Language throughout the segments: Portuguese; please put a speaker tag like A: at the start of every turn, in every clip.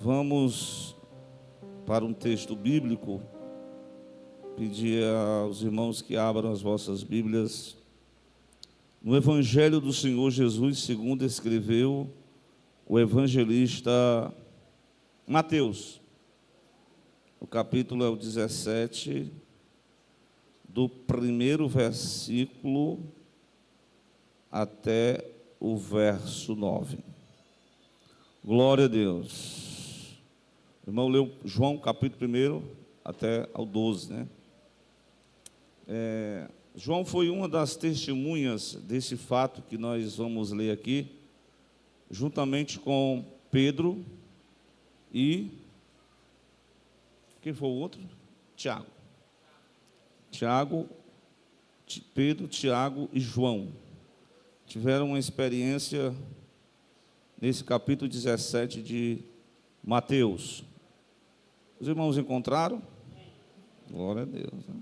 A: Vamos para um texto bíblico. Pedir aos irmãos que abram as vossas Bíblias no Evangelho do Senhor Jesus, segundo escreveu o evangelista Mateus. O capítulo é o 17, do primeiro versículo até o verso 9. Glória a Deus. O irmão leu João, capítulo 1 até ao 12, né? João foi uma das testemunhas desse fato que nós vamos ler aqui, juntamente com Pedro e... quem foi o outro? Pedro, Tiago e João. Tiveram uma experiência nesse capítulo 17 de Mateus. Os irmãos encontraram? Glória a Deus, né?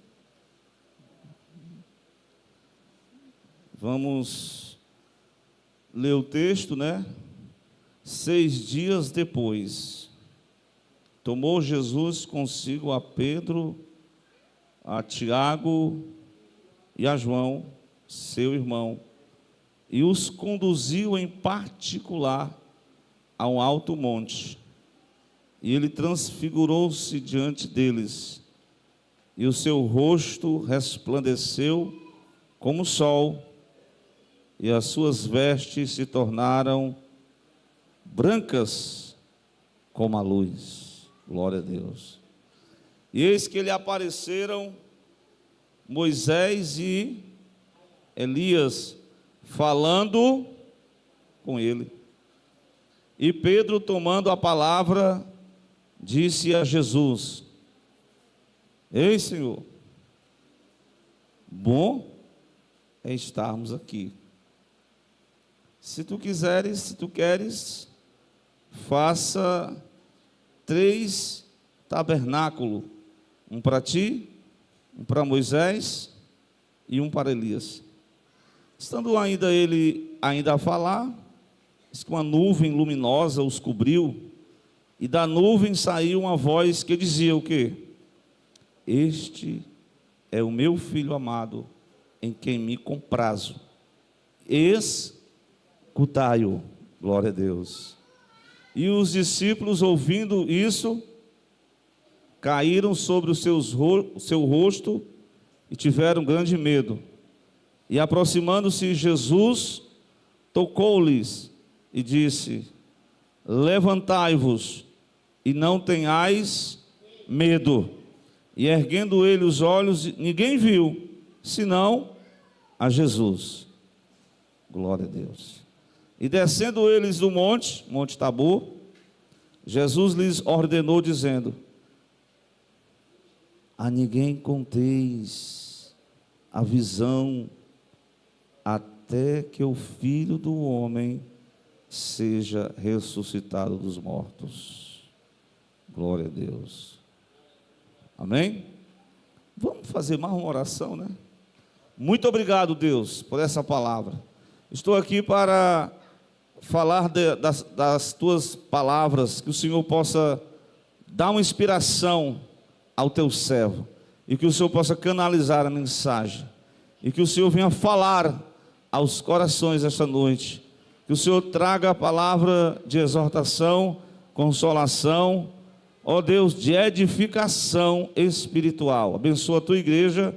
A: Vamos ler o texto, né? 6 dias depois, tomou Jesus consigo a Pedro, a Tiago e a João, seu irmão, e os conduziu em particular a um alto monte. E ele transfigurou-se diante deles, e o seu rosto resplandeceu como o sol, e as suas vestes se tornaram brancas como a luz. Glória a Deus. E eis que lhe apareceram Moisés e Elias, falando com ele. E Pedro, tomando a palavra, disse a Jesus: Ei, Senhor, bom é estarmos aqui. Se tu queres, faça 3 tabernáculos, um para ti, um para Moisés e um para Elias. Estando ele a falar, diz que uma nuvem luminosa os cobriu, e da nuvem saiu uma voz que dizia o quê? Este é o meu filho amado, em quem me comprazo. Escutai-o. Glória a Deus. E os discípulos, ouvindo isso, caíram sobre o seu rosto e tiveram grande medo. E aproximando-se Jesus, tocou-lhes e disse: Levantai-vos e não tenhais medo. E erguendo ele os olhos, ninguém viu, senão a Jesus. Glória a Deus. E descendo eles do monte Tabor, Jesus lhes ordenou, dizendo: A ninguém conteis a visão, até que o Filho do Homem seja ressuscitado dos mortos. Glória a Deus. Amém? Vamos fazer mais uma oração, né? Muito obrigado, Deus, por essa palavra. Estou aqui para falar das tuas palavras, que o Senhor possa dar uma inspiração ao teu servo, e que o Senhor possa canalizar a mensagem, e que o Senhor venha falar aos corações esta noite, que o Senhor traga a palavra de exortação, consolação, ó Deus, de edificação espiritual. Abençoa a tua igreja,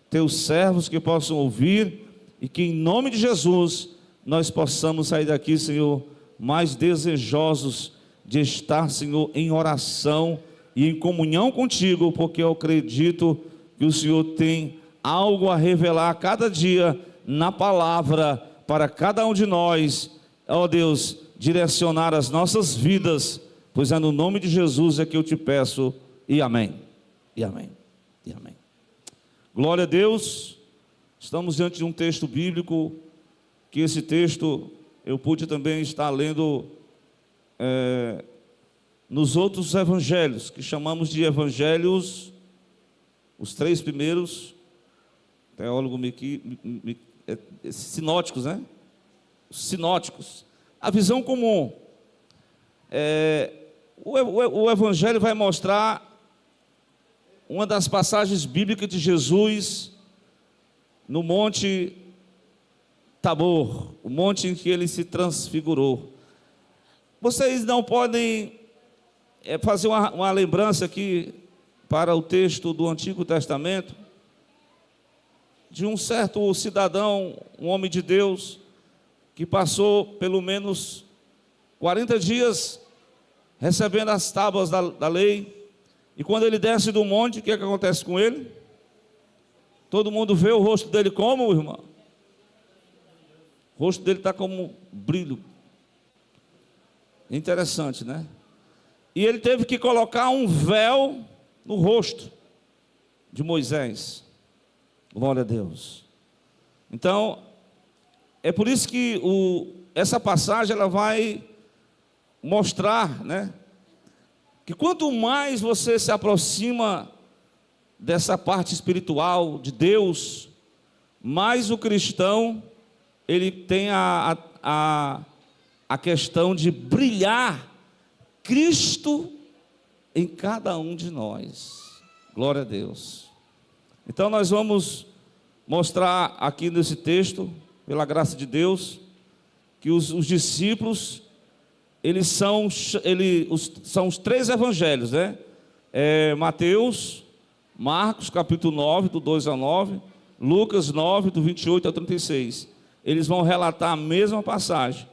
A: teus servos que possam ouvir, e que em nome de Jesus nós possamos sair daqui, Senhor, mais desejosos de estar, Senhor, em oração e em comunhão contigo, porque eu acredito que o Senhor tem algo a revelar a cada dia na palavra para cada um de nós, ó Deus, direcionar as nossas vidas, pois é no nome de Jesus é que eu te peço, e amém, e amém, e amém. Glória a Deus. Estamos diante de um texto bíblico, que esse texto eu pude também estar lendo nos outros evangelhos, que chamamos de evangelhos, os 3 primeiros, teólogo sinóticos, né? Sinóticos. A visão comum O Evangelho vai mostrar uma das passagens bíblicas de Jesus no Monte Tabor, o monte em que ele se transfigurou. Vocês não podem fazer uma lembrança aqui para o texto do Antigo Testamento de um certo cidadão, um homem de Deus, que passou pelo menos 40 dias recebendo as tábuas da lei, e quando ele desce do monte, o que acontece com ele? Todo mundo vê o rosto dele como, irmão? O rosto dele está como brilho. Interessante, né? E ele teve que colocar um véu no rosto de Moisés. Glória a Deus. Então, é por isso que essa passagem ela vai mostrar, né, que quanto mais você se aproxima dessa parte espiritual de Deus, mais o cristão ele tem a questão de brilhar Cristo em cada um de nós. Glória a Deus. Então nós vamos mostrar aqui nesse texto, pela graça de Deus, que os discípulos, eles são os três evangelhos, né? Mateus, Marcos, capítulo 9, do 2 ao 9, Lucas 9, do 28 ao 36. Eles vão relatar a mesma passagem.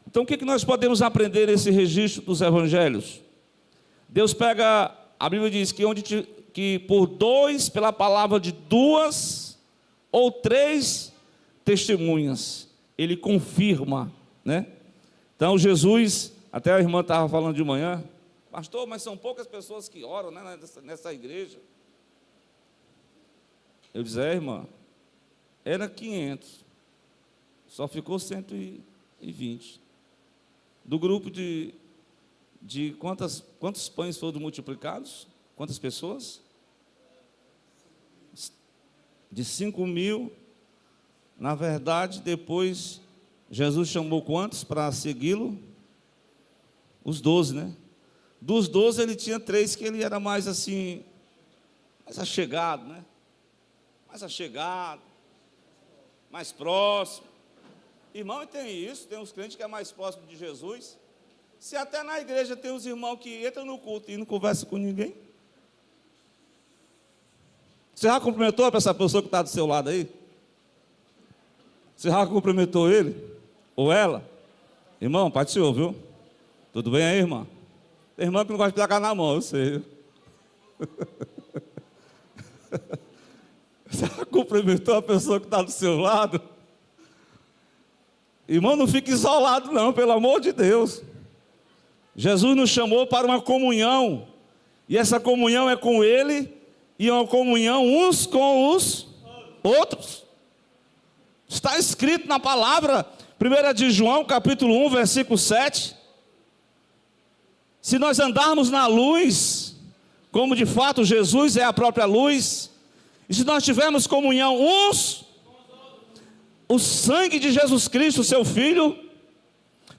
A: Então o que nós podemos aprender nesse registro dos evangelhos? Deus pega, a Bíblia diz que por dois, pela palavra de duas ou três testemunhas, ele confirma, né? Então Jesus, até a irmã estava falando de manhã, pastor, mas são poucas pessoas que oram, né, nessa igreja. Eu disse, irmã, era 500, só ficou 120. Do grupo de quantos pães foram multiplicados? Quantas pessoas? De 5.000. Na verdade, depois, Jesus chamou quantos para segui-lo? Os 12, né? Dos 12, ele tinha 3 que ele era mais assim, mais achegado, né? Mais achegado, mais próximo. Irmão, e tem isso, tem uns crentes que é mais próximo de Jesus. Se até na igreja tem uns irmãos que entram no culto e não conversam com ninguém. Você já cumprimentou para essa pessoa que está do seu lado aí? Você já cumprimentou ele? Ou ela? Irmão, Pai do Senhor, viu? Tudo bem aí, irmã? Tem irmã que não gosta de pegar na mão, eu sei. Você já cumprimentou a pessoa que está do seu lado? Irmão, não fique isolado não, pelo amor de Deus. Jesus nos chamou para uma comunhão. E essa comunhão é com Ele e é uma comunhão uns com os outros. Está escrito na palavra, 1 de João, capítulo 1, versículo 7. Se nós andarmos na luz, como de fato Jesus é a própria luz, e se nós tivermos comunhão uns, o sangue de Jesus Cristo, seu Filho,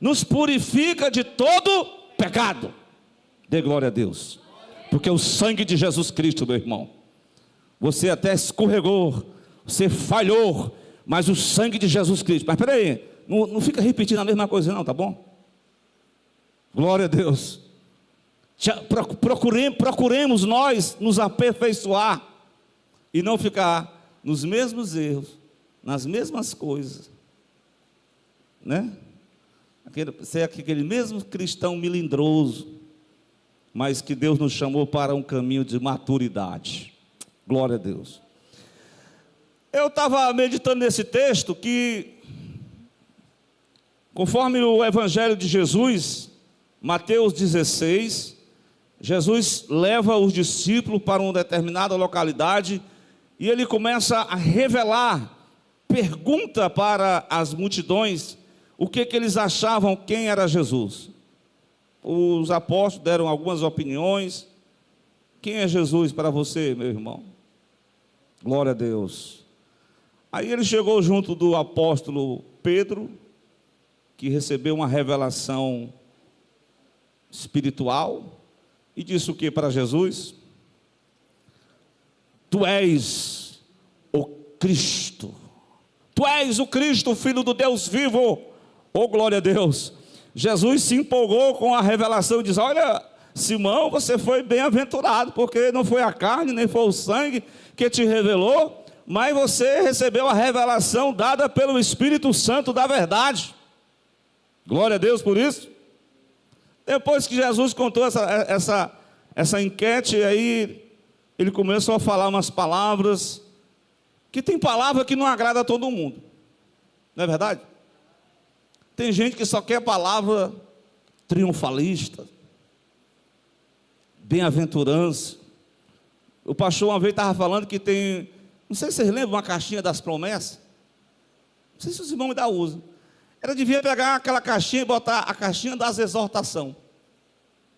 A: nos purifica de todo pecado. Dê glória a Deus. Porque o sangue de Jesus Cristo, meu irmão, você até escorregou, você falhou, mas o sangue de Jesus Cristo, mas peraí, não fica repetindo a mesma coisa não, tá bom? Glória a Deus. Procuremos nós nos aperfeiçoar e não ficar nos mesmos erros, nas mesmas coisas, né? Ser aquele mesmo cristão melindroso, mas que Deus nos chamou para um caminho de maturidade. Glória a Deus. Eu estava meditando nesse texto que, conforme o Evangelho de Jesus, Mateus 16, Jesus leva os discípulos para uma determinada localidade e ele começa a revelar, pergunta para as multidões o que eles achavam quem era Jesus. Os apóstolos deram algumas opiniões. Quem é Jesus para você, meu irmão? Glória a Deus. Aí ele chegou junto do apóstolo Pedro, que recebeu uma revelação espiritual, e disse o que para Jesus? Tu és o Cristo. Tu és o Cristo, o Filho do Deus vivo. Oh, glória a Deus. Jesus se empolgou com a revelação e diz: olha, Simão, você foi bem-aventurado, porque não foi a carne, nem foi o sangue que te revelou, mas você recebeu a revelação dada pelo Espírito Santo da verdade. Glória a Deus por isso. Depois que Jesus contou essa enquete, aí ele começou a falar umas palavras, que tem palavra que não agrada a todo mundo, não é verdade? Tem gente que só quer palavra triunfalista, bem-aventurança. O pastor uma vez estava falando que tem, não sei se vocês lembram, uma caixinha das promessas. Não sei se os irmãos ainda usam. Ela devia pegar aquela caixinha e botar a caixinha das exortações.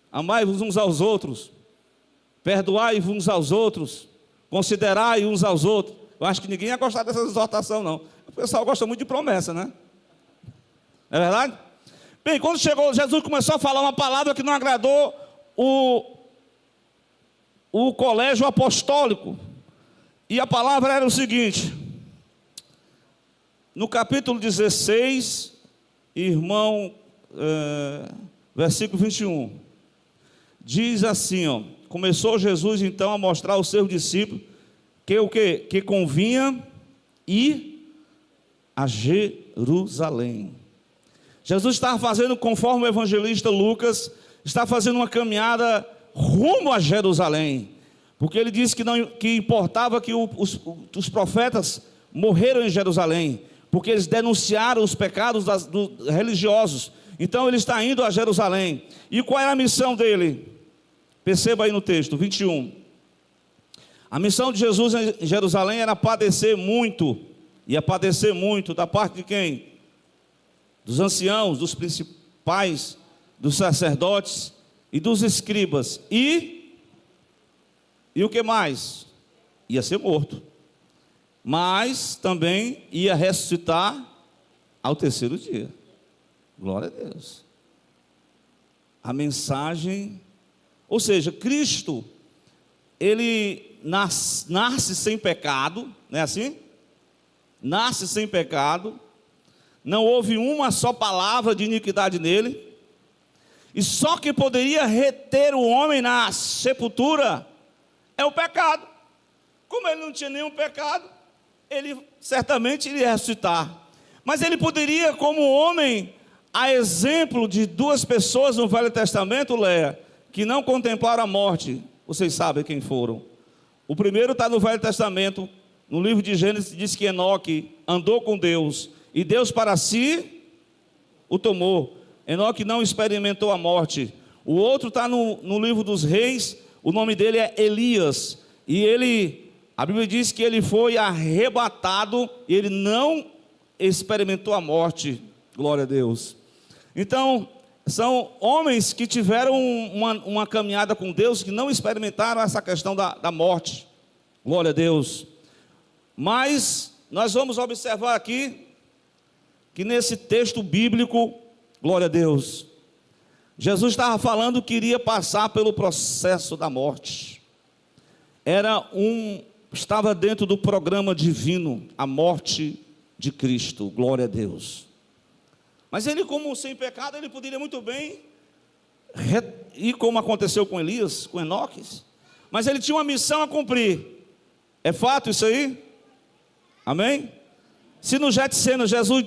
A: Amai-vos uns aos outros, perdoai-vos uns aos outros, considerai uns aos outros. Eu acho que ninguém ia gostar dessa exortação, não. O pessoal gosta muito de promessa, né? É verdade? Bem, quando chegou, Jesus começou a falar uma palavra que não agradou o colégio apostólico. E a palavra era o seguinte: no capítulo 16, irmão, versículo 21, diz assim, ó: começou Jesus então a mostrar aos seus discípulos que o quê? Que convinha ir a Jerusalém. Jesus estava fazendo, conforme o evangelista Lucas, está fazendo uma caminhada rumo a Jerusalém, porque ele disse que importava que os profetas morreram em Jerusalém, porque eles denunciaram os pecados dos religiosos. Então ele está indo a Jerusalém. E qual é a missão dele? Perceba aí no texto 21. A missão de Jesus em Jerusalém era padecer muito. Ia padecer muito da parte de quem? Dos anciãos, dos principais, dos sacerdotes e dos escribas. E o que mais? Ia ser morto. Mas também ia ressuscitar ao terceiro dia. Glória a Deus. A mensagem, ou seja, Cristo, ele nasce sem pecado, não é assim? Nasce sem pecado, não houve uma só palavra de iniquidade nele, e só que poderia reter o homem na sepultura é o pecado. Como ele não tinha nenhum pecado, ele certamente iria ressuscitar. Mas ele poderia, como homem, a exemplo de duas pessoas no Velho Testamento, Léa, que não contemplaram a morte. Vocês sabem quem foram. O primeiro está no Velho Testamento, no livro de Gênesis, diz que Enoque andou com Deus, e Deus para si o tomou. Enoque não experimentou a morte. O outro está no livro dos Reis, o nome dele é Elias, e a Bíblia diz que ele foi arrebatado, e ele não experimentou a morte. Glória a Deus. Então, são homens que tiveram uma caminhada com Deus, que não experimentaram essa questão da morte. Glória a Deus. Mas nós vamos observar aqui que nesse texto bíblico, glória a Deus, Jesus estava falando que iria passar pelo processo da morte. Estava dentro do programa divino, a morte de Cristo. Glória a Deus. Mas ele, como sem pecado, ele poderia muito bem ir como aconteceu com Elias, com Enoque. Mas ele tinha uma missão a cumprir. É fato isso aí? Amém? Se no Getsemane Jesus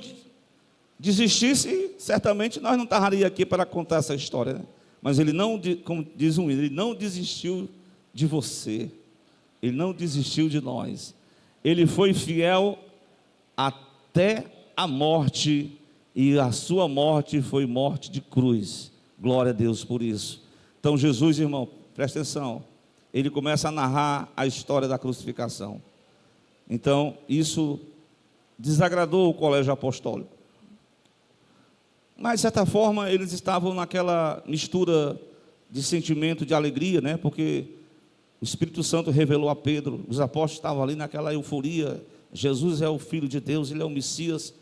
A: desistisse, certamente nós não estaríamos aqui para contar essa história, né? Mas ele não, como diz um hino, ele não desistiu de você, ele não desistiu de nós, ele foi fiel até a morte, e a sua morte foi morte de cruz. Glória a Deus por isso. Então Jesus, irmão, presta atenção, ele começa a narrar a história da crucificação. Então isso desagradou o colégio apostólico, mas de certa forma eles estavam naquela mistura de sentimento de alegria, né? Porque o Espírito Santo revelou a Pedro, os apóstolos estavam ali naquela euforia. Jesus é o Filho de Deus, ele é o Messias,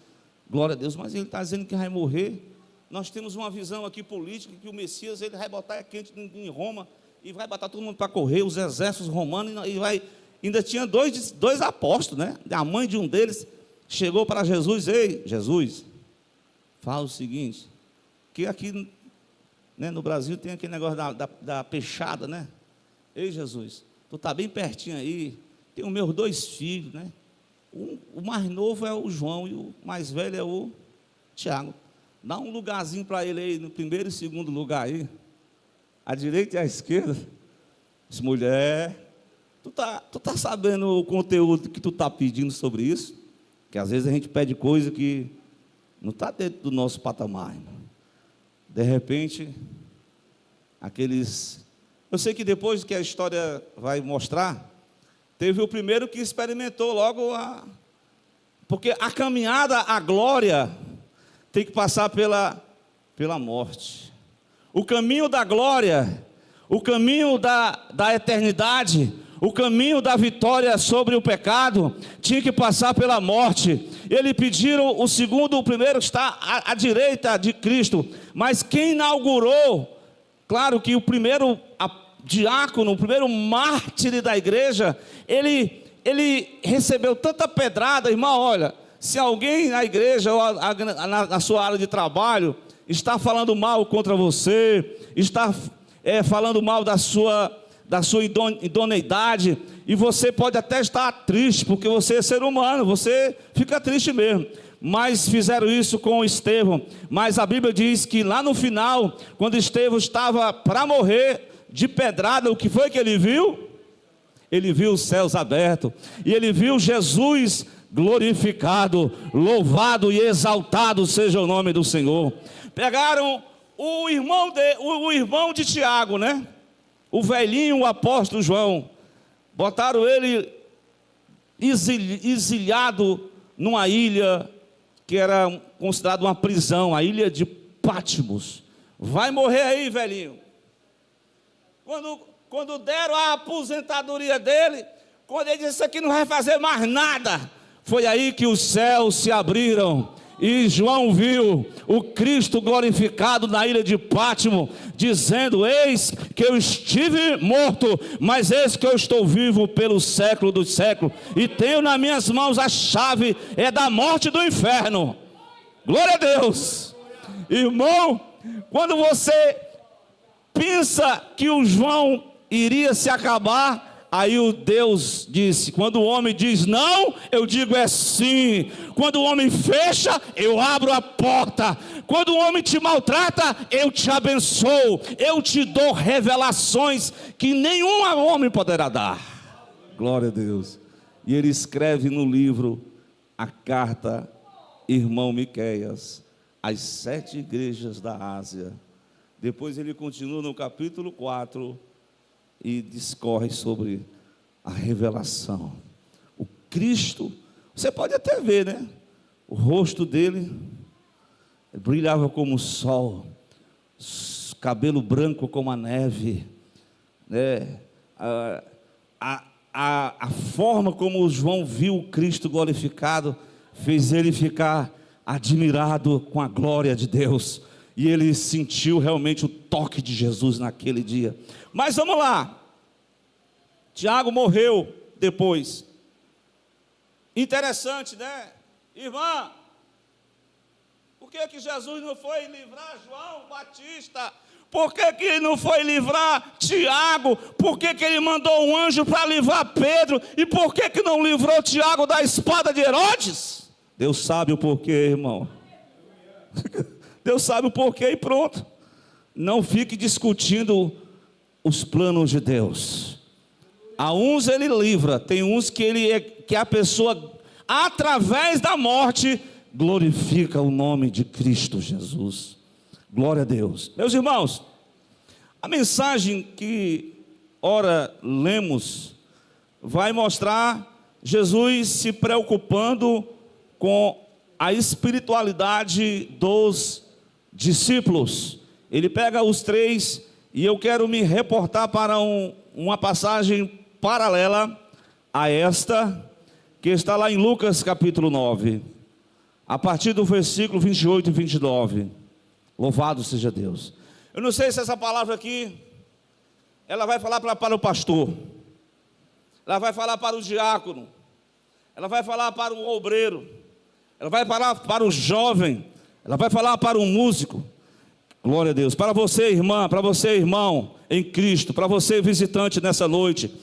A: glória a Deus. Mas ele está dizendo que vai morrer, nós temos uma visão aqui política que o Messias ele vai botar quente em Roma e vai botar todo mundo para correr, os exércitos romanos, e vai. Ainda tinha dois apóstolos, né? A mãe de um deles chegou para Jesus: ei, Jesus, fala o seguinte, que aqui, né, no Brasil tem aquele negócio da peixada, né? Ei, Jesus, tu está bem pertinho aí, tem os meus 2 filhos, né? O mais novo é o João e o mais velho é o Tiago. Dá um lugarzinho para ele aí, no primeiro e segundo lugar aí, à direita e à esquerda. Disse: mulher, tu tá sabendo o conteúdo que tu tá pedindo sobre isso? Que às vezes a gente pede coisa que não está dentro do nosso patamar, irmão. De repente, eu sei que depois que a história vai mostrar, teve o primeiro que experimentou logo porque a caminhada à glória tem que passar pela morte. O caminho da glória, o caminho da eternidade, o caminho da vitória sobre o pecado, tinha que passar pela morte. Eles pediram o primeiro está à direita de Cristo, mas quem inaugurou, claro que o primeiro diácono, o primeiro mártir da igreja, ele recebeu tanta pedrada, irmão. Olha, se alguém na igreja ou na sua área de trabalho está falando mal contra você, está falando mal da sua idoneidade, e você pode até estar triste, porque você é ser humano, você fica triste mesmo. Mas fizeram isso com Estevão. Mas a Bíblia diz que lá no final, quando Estevão estava para morrer de pedrada, o que foi que ele viu? Ele viu os céus abertos, e ele viu Jesus glorificado, louvado e exaltado seja o nome do Senhor. Pegaram o irmão de Tiago, né? O velhinho, o apóstolo João, botaram ele exilhado numa ilha que era considerada uma prisão, a ilha de Patmos. Vai morrer aí, velhinho. Quando deram a aposentadoria dele, quando ele disse: isso aqui não vai fazer mais nada, foi aí que os céus se abriram, e João viu o Cristo glorificado na ilha de Patmos, dizendo: eis que eu estive morto, mas eis que eu estou vivo pelo século dos séculos, e tenho nas minhas mãos a chave da morte e do inferno. Glória a Deus. Irmão, quando você pensa que o João iria se acabar, aí o Deus disse: quando o homem diz não, eu digo é sim. Quando o homem fecha, eu abro a porta. Quando o homem te maltrata, eu te abençoo. Eu te dou revelações que nenhum homem poderá dar. Glória a Deus. E ele escreve no livro a carta, irmão Miqueias, às 7 igrejas da Ásia. Depois ele continua no capítulo 4 e discorre sobre a revelação. O Cristo, você pode até ver, né? O rosto dele brilhava como o sol, cabelo branco como a neve, né? A forma como João viu o Cristo glorificado fez ele ficar admirado com a glória de Deus. E ele sentiu realmente o toque de Jesus naquele dia. Mas vamos lá. Tiago morreu depois. Interessante, né? Irmã, por que Jesus não foi livrar João Batista? Por que não foi livrar Tiago? Por que ele mandou um anjo para livrar Pedro? E por que não livrou Tiago da espada de Herodes? Deus sabe o porquê, irmão. Deus sabe o porquê e pronto. Não fique discutindo os planos de Deus. A uns ele livra, tem uns que a pessoa, através da morte, glorifica o nome de Cristo Jesus. Glória a Deus. Meus irmãos, a mensagem que ora lemos vai mostrar Jesus se preocupando com a espiritualidade dos discípulos. Ele pega os 3, e eu quero me reportar para uma passagem paralela a esta, que está lá em Lucas capítulo 9, a partir do versículo 28 e 29. Louvado seja Deus. Eu não sei se essa palavra aqui, ela vai falar para o pastor, ela vai falar para o diácono, ela vai falar para o obreiro, ela vai falar para o jovem, ela vai falar para o músico. Glória a Deus. Para você, irmã, para você, irmão em Cristo, para você, visitante nessa noite,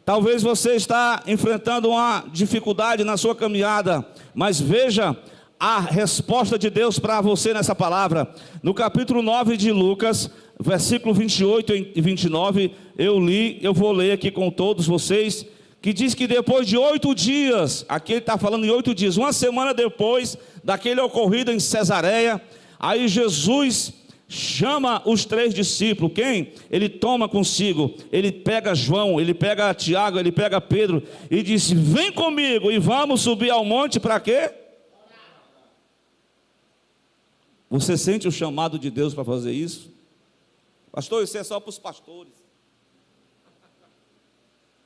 A: talvez você está enfrentando uma dificuldade na sua caminhada, mas veja a resposta de Deus para você nessa palavra. No capítulo 9 de Lucas, versículo 28 e 29, eu vou ler aqui com todos vocês, que diz que depois de 8 dias, aqui ele está falando em 8 dias, uma semana depois daquele ocorrido em Cesareia, aí Jesus chama os 3 discípulos. Quem? Ele toma consigo, ele pega João, ele pega Tiago, ele pega Pedro, e disse: vem comigo e vamos subir ao monte para quê? Você sente o chamado de Deus para fazer isso? Pastor, isso é só para os pastores.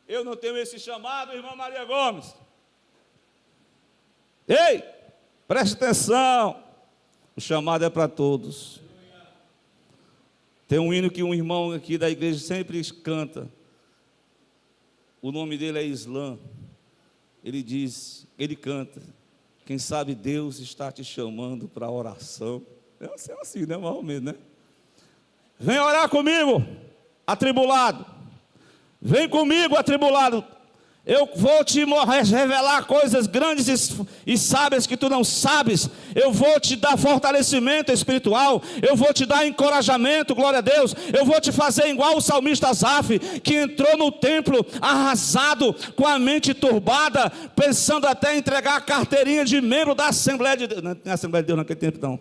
A: Eu não tenho esse chamado, irmã Maria Gomes. Ei, preste atenção, o chamado é para todos. Tem um hino que um irmão aqui da igreja sempre canta, o nome dele é Islã. Ele diz, ele canta: quem sabe Deus está te chamando para a oração. É assim, né? Mais ou menos, né? Vem orar comigo, atribulado. Vem comigo, atribulado. Eu vou te revelar coisas grandes e sábias que tu não sabes. Eu vou te dar fortalecimento espiritual. Eu vou te dar encorajamento, glória a Deus. Eu vou te fazer igual o salmista Asaf, que entrou no templo arrasado, com a mente turbada, pensando até em entregar a carteirinha de membro da Assembleia de Deus. Não é Assembleia de Deus naquele tempo, não.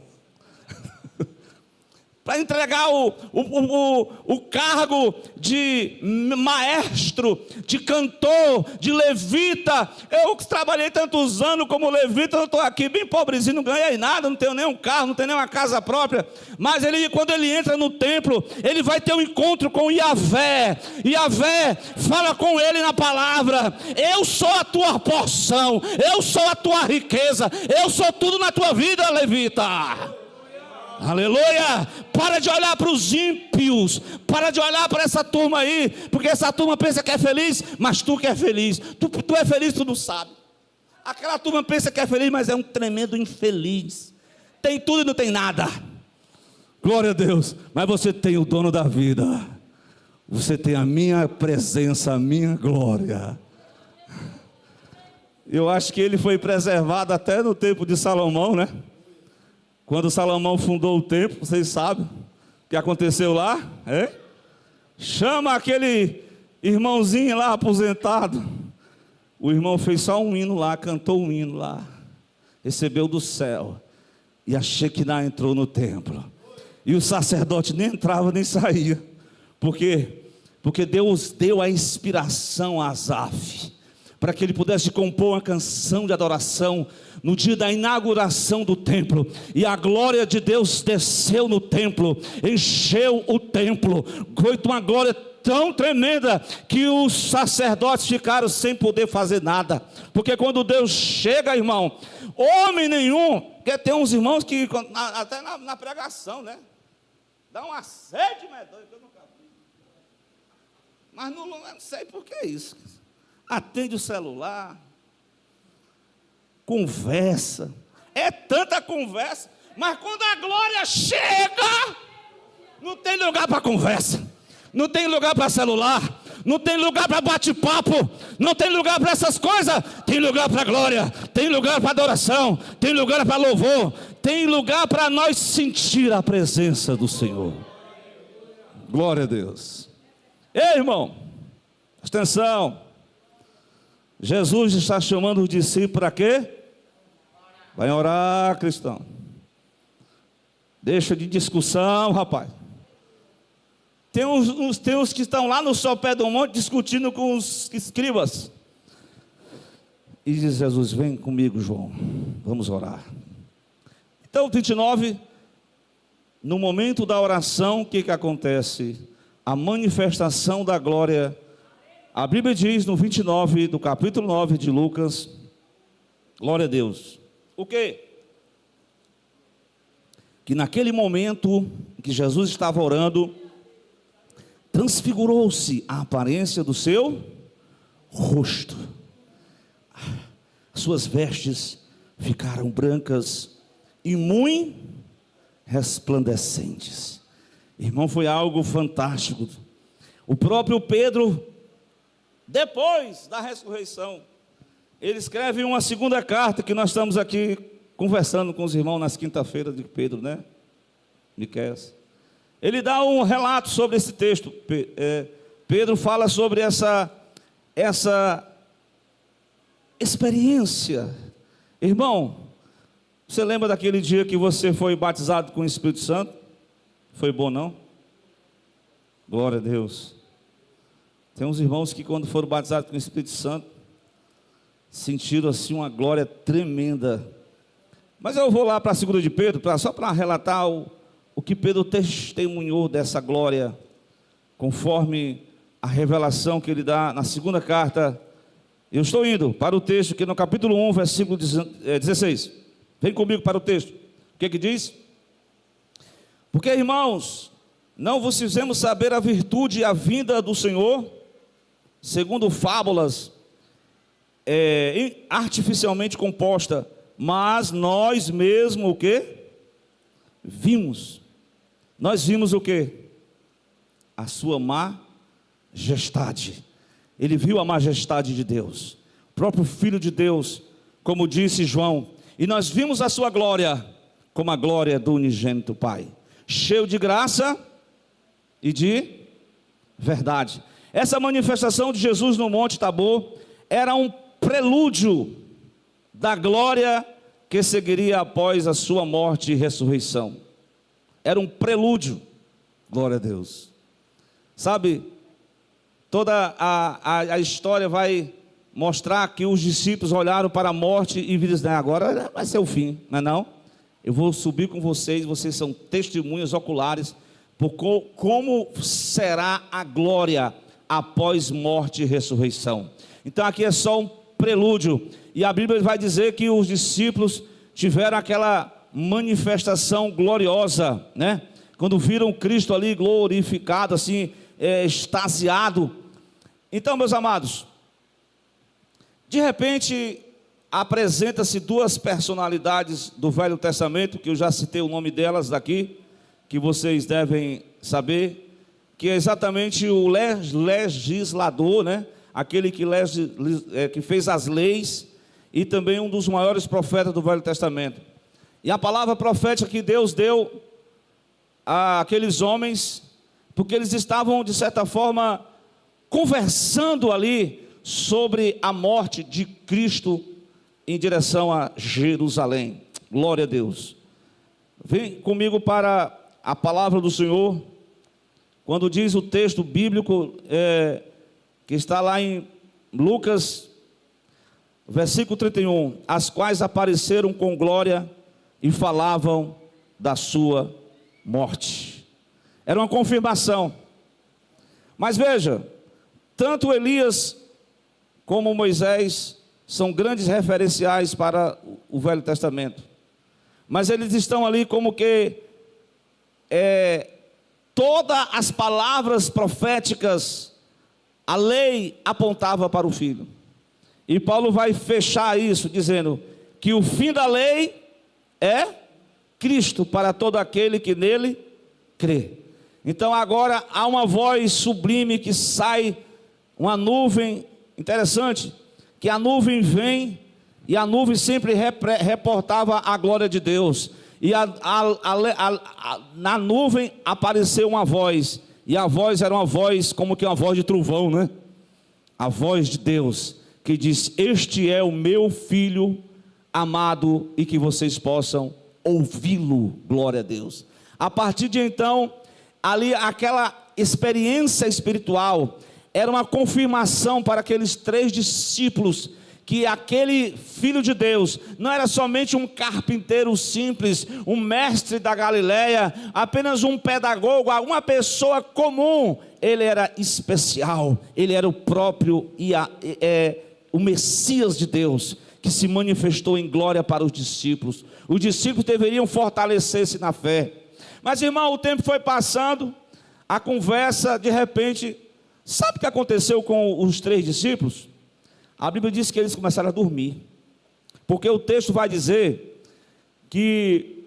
A: Para entregar o cargo de maestro, de cantor, de levita. Eu trabalhei tantos anos como levita, eu estou aqui bem pobrezinho, não ganhei nada, não tenho nem um carro, não tenho nem uma casa própria. Mas quando ele entra no templo, ele vai ter um encontro com Yahvé. Yahvé fala com ele na palavra: eu sou a tua porção, eu sou a tua riqueza, eu sou tudo na tua vida, levita. Aleluia. Para de olhar para os ímpios, para de olhar para essa turma aí, porque essa turma pensa que é feliz, mas tu que é feliz, tu é feliz, tu não sabe. Aquela turma pensa que é feliz, mas é um tremendo infeliz, tem tudo e não tem nada. Glória a Deus. Mas você tem o dono da vida, você tem a minha presença, a minha glória. Eu acho que ele foi preservado até no tempo de Salomão, né? Quando Salomão fundou o templo, vocês sabem o que aconteceu lá? Chama aquele irmãozinho lá aposentado. O irmão fez só um hino lá, cantou um hino lá, recebeu do céu, e a Shekinah entrou no templo, e o sacerdote nem entrava nem saía. Por quê? Porque Deus deu a inspiração a Asaf, para que ele pudesse compor uma canção de adoração no dia da inauguração do templo. E a glória de Deus desceu no templo, encheu o templo, foi uma glória tão tremenda que os sacerdotes ficaram sem poder fazer nada. Porque quando Deus chega, irmão, homem nenhum, porque tem uns irmãos que até na pregação, né, dá uma sede medonha que eu nunca vi. Mas não sei por que isso. Atende o celular, conversa, é tanta conversa, mas quando a glória chega, não tem lugar para conversa, não tem lugar para celular, não tem lugar para bate-papo, não tem lugar para essas coisas. Tem lugar para glória, tem lugar para adoração, tem lugar para louvor, tem lugar para nós sentir a presença do Senhor. Glória a Deus. Ei, irmão, presta atenção. Jesus está chamando os discípulos para quê? Vai orar, cristão. Deixa de discussão, rapaz. Tem uns que estão lá no sopé do monte discutindo com os escribas. E diz Jesus: vem comigo, João, vamos orar. Então, 29, no momento da oração, o que acontece? A manifestação da glória. A Bíblia diz no 29 do capítulo 9 de Lucas, glória a Deus, o quê? que naquele momento que Jesus estava orando, transfigurou-se a aparência do seu rosto. Suas vestes ficaram brancas e muito resplandecentes. Irmão, foi algo fantástico. O próprio Pedro, depois da ressurreição, ele escreve uma segunda carta, que nós estamos aqui conversando com os irmãos nas quinta-feiras de Pedro, né? Miqueias. Ele dá um relato sobre esse texto. Pedro fala sobre essa experiência. Irmão, você lembra daquele dia que você foi batizado com o Espírito Santo? Foi bom, não? Glória a Deus. Tem uns irmãos que quando foram batizados com o Espírito Santo, sentiram assim uma glória tremenda. Mas eu vou lá para a 2 de Pedro, só para relatar o que Pedro testemunhou dessa glória, conforme a revelação que ele dá na segunda carta. Eu estou indo para o texto que no capítulo 1, versículo 16. Vem comigo para o texto. O que diz? Porque, irmãos, não vos fizemos saber a virtude e a vinda do Senhor, segundo fábulas artificialmente composta, mas nós mesmo o que? Vimos. Nós vimos o que? A sua majestade. Ele viu a majestade de Deus, o próprio Filho de Deus, como disse João, e nós vimos a sua glória, como a glória do unigênito Pai, cheio de graça e de verdade. Essa manifestação de Jesus no Monte Tabor era um prelúdio da glória que seguiria após a sua morte e ressurreição. Era um prelúdio. Glória a Deus. Sabe, toda a história vai mostrar que os discípulos olharam para a morte e viram, agora vai ser o fim, não é não? Eu vou subir com vocês, vocês são testemunhas oculares, por como será a glória após morte e ressurreição. Então aqui é só um prelúdio, e a Bíblia vai dizer que os discípulos tiveram aquela manifestação gloriosa, né? Quando viram Cristo ali glorificado, assim, extasiado. Então, meus amados, de repente apresenta-se duas personalidades do Velho Testamento, que eu já citei o nome delas daqui, que vocês devem saber, que é exatamente o legislador, né? Aquele que fez as leis, e também um dos maiores profetas do Velho Testamento. E a palavra profética que Deus deu àqueles homens, porque eles estavam de certa forma conversando ali sobre a morte de Cristo em direção a Jerusalém. Glória a Deus. Vem comigo para a palavra do Senhor, quando diz o texto bíblico que está lá em Lucas, versículo 31, as quais apareceram com glória e falavam da sua morte. Era uma confirmação. Mas veja, tanto Elias como Moisés são grandes referenciais para o Velho Testamento, mas eles estão ali como que todas as palavras proféticas, a lei apontava para o Filho. E Paulo vai fechar isso dizendo que o fim da lei é Cristo para todo aquele que nele crê. Então agora há uma voz sublime que sai, uma nuvem, interessante, que a nuvem vem, e a nuvem sempre reportava a glória de Deus, e na nuvem apareceu uma voz, e a voz era uma voz como que uma voz de trovão, né? A voz de Deus, que diz: este é o meu filho amado, e que vocês possam ouvi-lo. Glória a Deus. A partir de então, ali aquela experiência espiritual era uma confirmação para aqueles 3 discípulos, que aquele Filho de Deus não era somente um carpinteiro simples, um mestre da Galileia, apenas um pedagogo, uma pessoa comum. Ele era especial, ele era o próprio o Messias de Deus, que se manifestou em glória para os discípulos. Os discípulos deveriam fortalecer-se na fé. Mas, irmão, o tempo foi passando, a conversa, de repente, sabe o que aconteceu com os 3 discípulos? A Bíblia diz que eles começaram a dormir, porque o texto vai dizer que,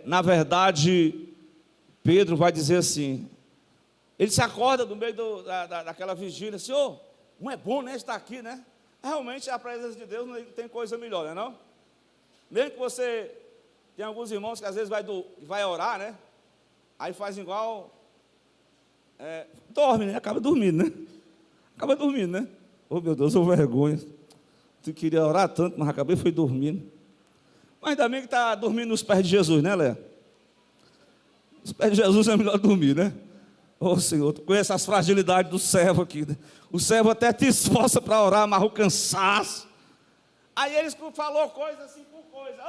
A: na verdade, Pedro vai dizer assim, ele se acorda no meio daquela vigília, Senhor, não é bom, né, estar aqui, né? Realmente a presença de Deus não tem coisa melhor, não é não? Mesmo que você, tem alguns irmãos que às vezes vai orar, né? Aí faz igual, dorme, né? Acaba dormindo, né? Acaba dormindo, né? Oh meu Deus, ô vergonha. Tu queria orar tanto, mas acabei foi dormindo. Mas ainda bem que está dormindo nos pés de Jesus, né, Léa? Os pés de Jesus é melhor dormir, né? Ô Senhor, tu conhece as fragilidades do servo aqui, né? O servo até te esforça para orar, mas o cansaço. Aí eles falou coisa assim por coisa.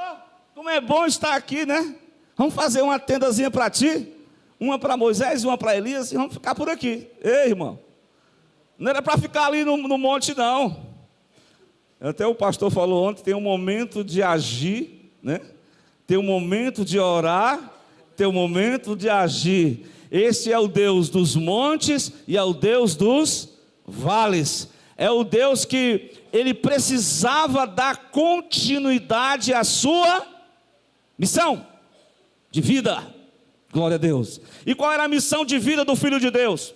A: Como é bom estar aqui, né? Vamos fazer uma tendazinha para ti, uma para Moisés, uma para Elias, e vamos ficar por aqui. Ei, irmão, não era para ficar ali no monte, não. Até o pastor falou ontem, tem um momento de agir, né? Tem um momento de orar, tem um momento de agir. Esse é o Deus dos montes e é o Deus dos vales. É o Deus que ele precisava dar continuidade à sua missão de vida. Glória a Deus. E qual era a missão de vida do Filho de Deus?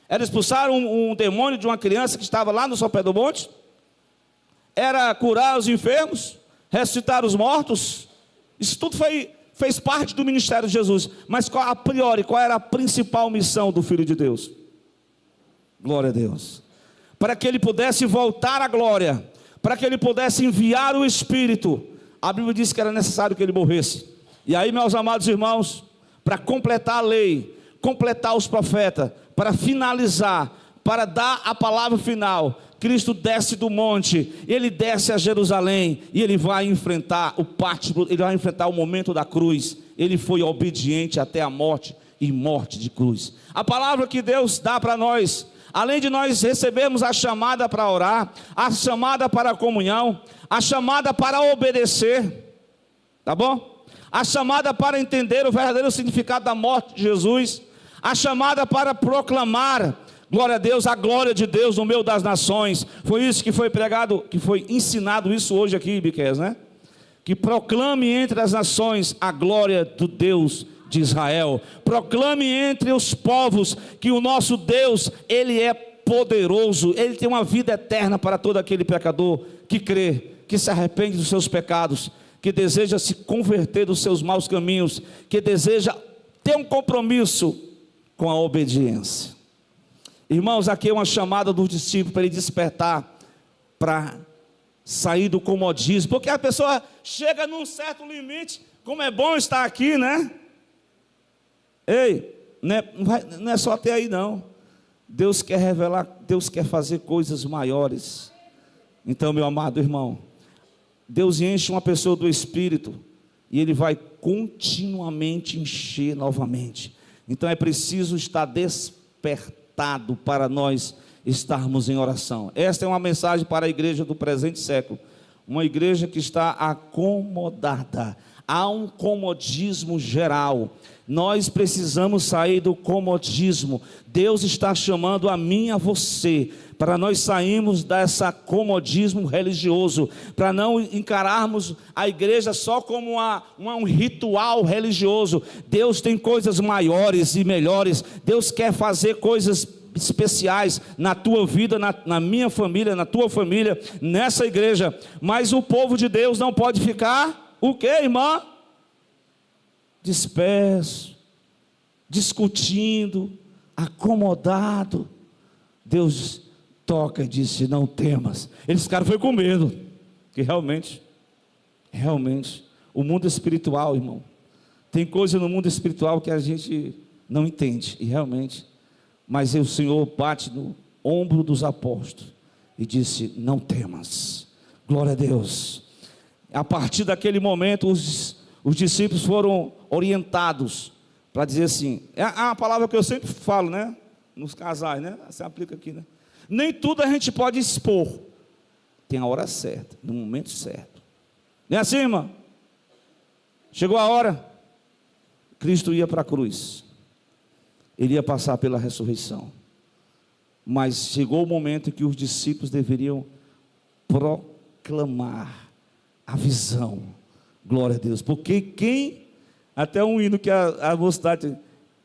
A: Era expulsar um demônio de uma criança que estava lá no sopé do monte? Era curar os enfermos? Ressuscitar os mortos? Isso tudo fez parte do ministério de Jesus. Mas a priori, qual era a principal missão do Filho de Deus? Glória a Deus. Para que ele pudesse voltar à glória, para que ele pudesse enviar o Espírito, a Bíblia diz que era necessário que ele morresse. E aí, meus amados irmãos, para completar a lei, completar os profetas, para finalizar, para dar a palavra final, Cristo desce do monte, ele desce a Jerusalém, e ele vai enfrentar o pátio, ele vai enfrentar o momento da cruz. Ele foi obediente até a morte, e morte de cruz. A palavra que Deus dá para nós, além de nós recebermos a chamada para orar, a chamada para a comunhão, a chamada para obedecer, tá bom? A chamada para entender o verdadeiro significado da morte de Jesus, a chamada para proclamar, glória a Deus, a glória de Deus no meio das nações. Foi isso que foi pregado, que foi ensinado isso hoje aqui, Biqués, né? Que proclame entre as nações a glória do Deus de Israel. Proclame entre os povos que o nosso Deus, ele é poderoso, ele tem uma vida eterna para todo aquele pecador que crê, que se arrepende dos seus pecados, que deseja se converter dos seus maus caminhos, que deseja ter um compromisso com a obediência. Irmãos, aqui é uma chamada dos discípulos para ele despertar, para sair do comodismo, porque a pessoa chega num certo limite. Como é bom estar aqui, né? Ei, não é só até aí não. Deus quer revelar, Deus quer fazer coisas maiores. Então, meu amado irmão, Deus enche uma pessoa do Espírito, e ele vai continuamente encher novamente. Então é preciso estar despertado para nós estarmos em oração. Esta é uma mensagem para a igreja do presente século, uma igreja que está acomodada. Há um comodismo geral. Nós precisamos sair do comodismo. Deus está chamando a mim e a você para nós sairmos desse comodismo religioso, para não encararmos a igreja só como um ritual religioso. Deus tem coisas maiores e melhores. Deus quer fazer coisas especiais na tua vida, na minha família, na tua família, nessa igreja. Mas o povo de Deus não pode ficar, o quê, irmã? Disperso, discutindo, acomodado. Deus toca e disse: não temas. Eles ficaram foi com medo, que realmente, o mundo espiritual, irmão, tem coisa no mundo espiritual que a gente não entende, e realmente, mas o Senhor bate no ombro dos apóstolos e disse: não temas. Glória a Deus. A partir daquele momento, os discípulos foram orientados para dizer assim, é a palavra que eu sempre falo, né? Nos casais, né? Você aplica aqui, né? Nem tudo a gente pode expor. tem a hora certa, no momento certo. Não é assim, irmão? Chegou a hora, Cristo ia para a cruz, ele ia passar pela ressurreição, mas chegou o momento em que os discípulos deveriam proclamar a visão. Glória a Deus, porque até um hino que a mocidade,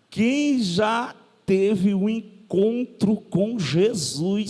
A: quem já teve um encontro com Jesus,